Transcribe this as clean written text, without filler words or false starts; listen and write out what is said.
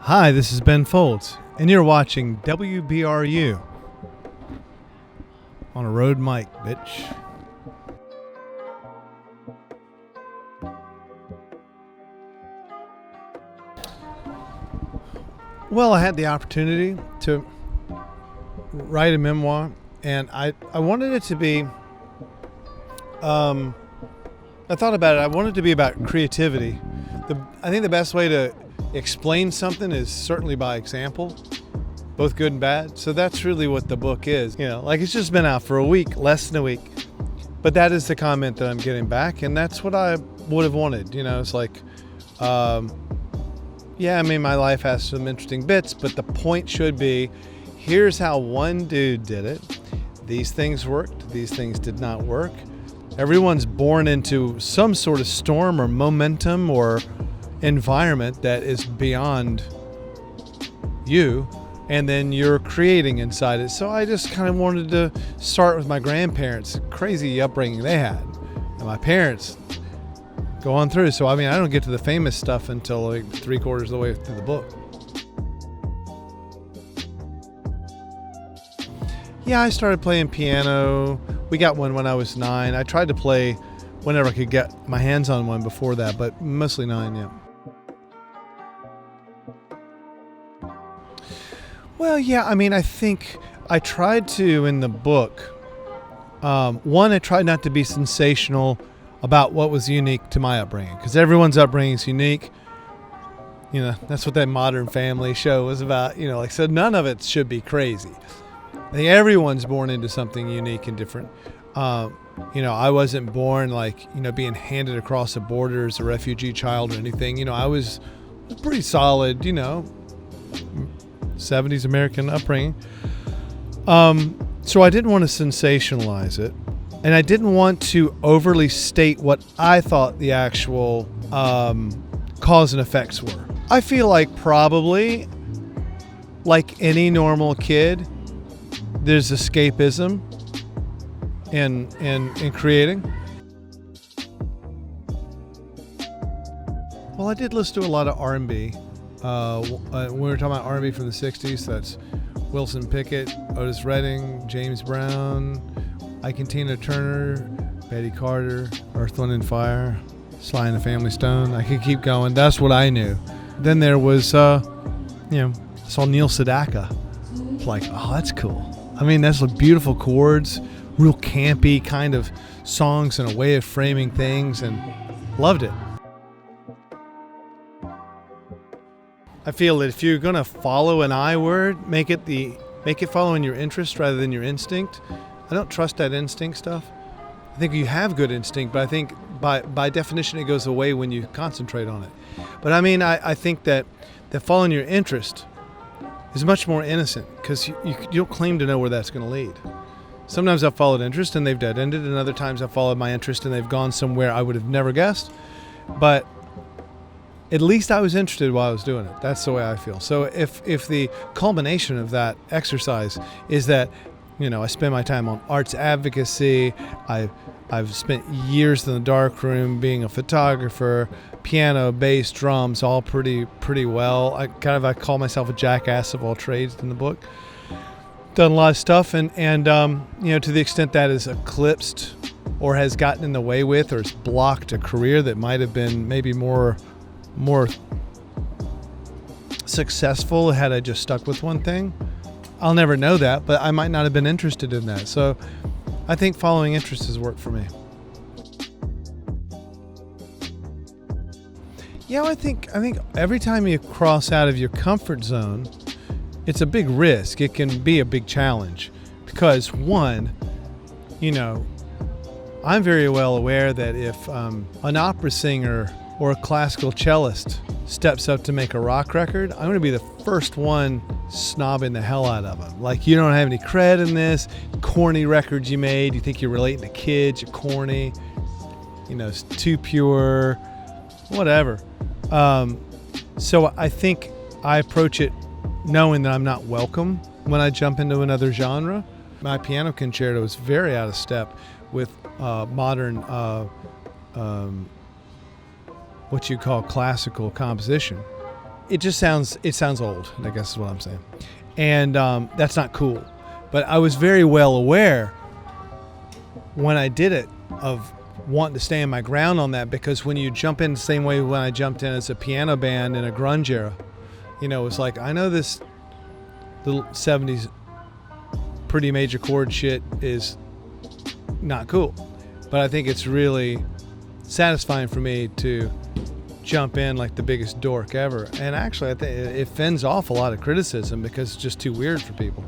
Hi, this is Ben Folds, and you're watching WBRU on a road mic, bitch. Well, I had the opportunity to write a memoir, and I wanted it to be, I thought about it, I wanted it to be about creativity. I think the best way to explain something is certainly by example, both good and bad. So that's really what the book is. You know, like it's just been out for a week, less than a week. But that is the comment that I'm getting back, and that's what I would have wanted. You know, it's like, yeah, I mean, my life has some interesting bits, but the point should be, here's how one dude did it. These things worked, these things did not work. Everyone's born into some sort of storm or momentum or environment that is beyond you, and then you're creating inside it. So I just kind of wanted to start with my grandparents, crazy upbringing they had, and my parents go on through. So I mean, I don't get to the famous stuff until like 3/4 of the way through the book. Yeah, I started playing piano. We got one when I was 9. I tried to play whenever I could get my hands on one before that, but mostly 9, yeah. Well, yeah, I mean, I think I tried to, in the book, one, I tried not to be sensational about what was unique to my upbringing, because everyone's upbringing is unique. You know, that's what that Modern Family show was about, you know, like, so none of it should be crazy. I think everyone's born into something unique and different. You know, I wasn't born like, you know, being handed across the border as a refugee child or anything. You know, I was pretty solid, you know, 70s American upbringing. So I didn't want to sensationalize it, and I didn't want to overly state what I thought the actual cause and effects were. I feel like probably, like any normal kid, there's escapism in creating. Well, I did listen to a lot of R&B. When we were talking about R&B from the 60s, that's Wilson Pickett, Otis Redding, James Brown, Ike and Tina Turner, Betty Carter, Earth, Wind & Fire, Sly and the Family Stone. I could keep going. That's what I knew. Then there was, you know, I saw Neil Sedaka. It's like, oh, that's cool. I mean, that's like beautiful chords, real campy kind of songs and a way of framing things, and loved it. I feel that if you're going to follow an I word, make it following your interest rather than your instinct. I don't trust that instinct stuff. I think you have good instinct, but I think by definition it goes away when you concentrate on it. But I mean, I think that following your interest is much more innocent, because you don't claim to know where that's going to lead. Sometimes I've followed interest and they've dead-ended, and other times I've followed my interest and they've gone somewhere I would have never guessed. But at least I was interested while I was doing it. That's the way I feel. So if the culmination of that exercise is that, you know, I spend my time on arts advocacy, I've spent years in the darkroom being a photographer, piano, bass, drums, all pretty well. I call myself a jackass of all trades in the book. Done a lot of stuff, and you know, to the extent that is eclipsed or has gotten in the way with or has blocked a career that might have been maybe more successful had I just stuck with one thing. I'll never know that, but I might not have been interested in that. So I think following interests has worked for me. Yeah, I think every time you cross out of your comfort zone, it's a big risk. It can be a big challenge because, one, you know, I'm very well aware that if an opera singer or a classical cellist steps up to make a rock record, I'm going to be the first one snobbing the hell out of them. Like, you don't have any cred in this, corny records you made, you think you're relating to kids, you're corny, you know, it's too pure, whatever. So I think I approach it knowing that I'm not welcome when I jump into another genre. My piano concerto is very out of step with modern what you call classical composition. it sounds old, I guess is what I'm saying. And that's not cool. But I was very well aware when I did it of wanting to stand my ground on that, because when you jump in the same way when I jumped in as a piano band in a grunge era, you know, it's like, I know this little 70s pretty major chord shit is not cool, but I think it's really satisfying for me to jump in like the biggest dork ever. And actually, I think it fends off a lot of criticism because it's just too weird for people.